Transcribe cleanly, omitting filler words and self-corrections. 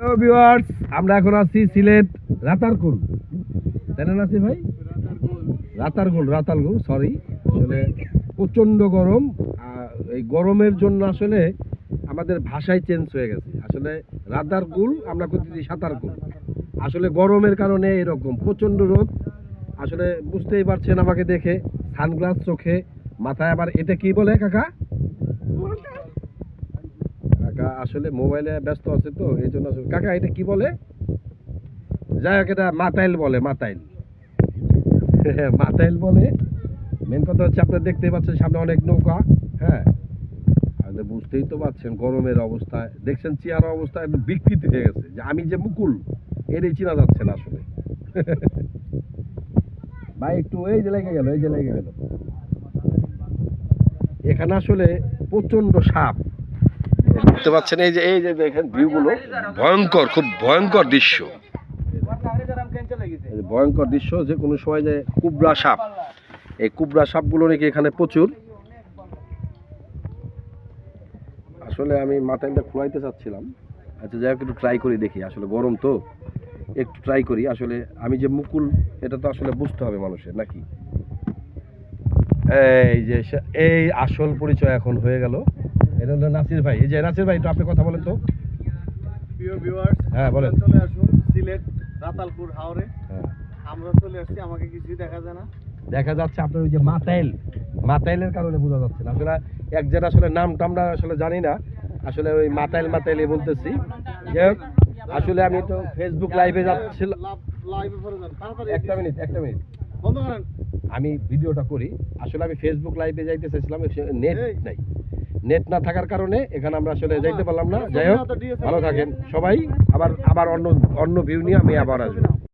Hello viewers, আমরা এখন আছি সিলেট রাতারগুল। তাই না নাসির ভাই? রাতারগুল সরি। আসলে প্রচন্ড গরম। এই গরমের জন্য আসলে আমাদের ভাষায় চেঞ্জ হয়ে গেছে। আসলে রাতারগুল আমরা করতেছি সাঁতারগুল। আসলে গরমের কারণে এরকম প্রচন্ড রোদ। আসলে বুঝতেই পারছেন আমাকে দেখে, সানগ্লাস চোখে, মাথায় আবার এটা কি বলে কাকা? কাকা আসলে মোবাইলে ব্যস্ত আছে তো এই জন্য। আসলে কাকা এটা কি বলে? যাই হোক, এটা মাতাইল বলে, মাতাইল। মাতাইল বলে। মেন কথা হচ্ছে আপনারা দেখতেই পাচ্ছেন সামনে অনেক নৌকা। হ্যাঁ, আর বুঝতেই তো পারছেন গরমের অবস্থায় দেখছেন চেয়ার অবস্থা একটু বিকৃতি হয়ে গেছে, যে আমি যে মুকুল এরই চেনা যাচ্ছে না আসলে। ভাই একটু এই যে লেগে গেল, এখানে আসলে প্রচন্ড সাপ দেখতে পাচ্ছেন। এই যে দেখেন ভিউগুলো, ভয়ঙ্কর, খুব ভয়ঙ্কর দৃশ্য। ভয়ঙ্কর দৃশ্য, যে কোনো সময় যে কুবরা সাপ, এই কুবরা সাপগুলো নাকি এখানে প্রচুর। আসলে আমি মাথাটা খুঁড়াইতে চাচ্ছিলাম। আচ্ছা যাই হোক, একটু ট্রাই করি দেখি। আসলে গরম তো, একটু ট্রাই করি। আসলে আমি যে মুকুল এটা তো আসলে বুঝতে হবে মানুষের নাকি। এই যে এই আসল পরিচয় এখন হয়ে গেল। এটা হলো নাসির ভাই। এই যে নাসির ভাই, একটু আপনি কথা বলেন তো। প্রিয় ভিউয়ার্স, হ্যাঁ বলেন। চলে আসুন সিলেট রাতালপুর হাওরে। হ্যাঁ, আমরা চলে আসছি, আমাকে কিছুই দেখা যায় না। দেখা যাচ্ছে আপনার ওই যে মাতাইলের কারণে বোঝা যাচ্ছে না। আসলে এক জায়গা আসলে নামটা আমরা আসলে জানি না, আসলে ওই মাতাইলে বলতেছি। যাই হোক, আসলে আমি তো ফেসবুক লাইভে যাচ্ছিলাম। লাইভে পড়ে যান তাড়াতাড়ি। একটা মিনিট বন্ধ করেন। আমি ভিডিওটা করি। আসলে আমি ফেসবুক লাইভে যাইতে চাইছিলাম, নেট নাই। নেট না থাকার কারণে এখানে আমরা আসলে যাইতে পারলাম না। যাই হোক, ভালো থাকেন সবাই। আবার অন্য ভিউ নিয়ে আমি আবার আসবো।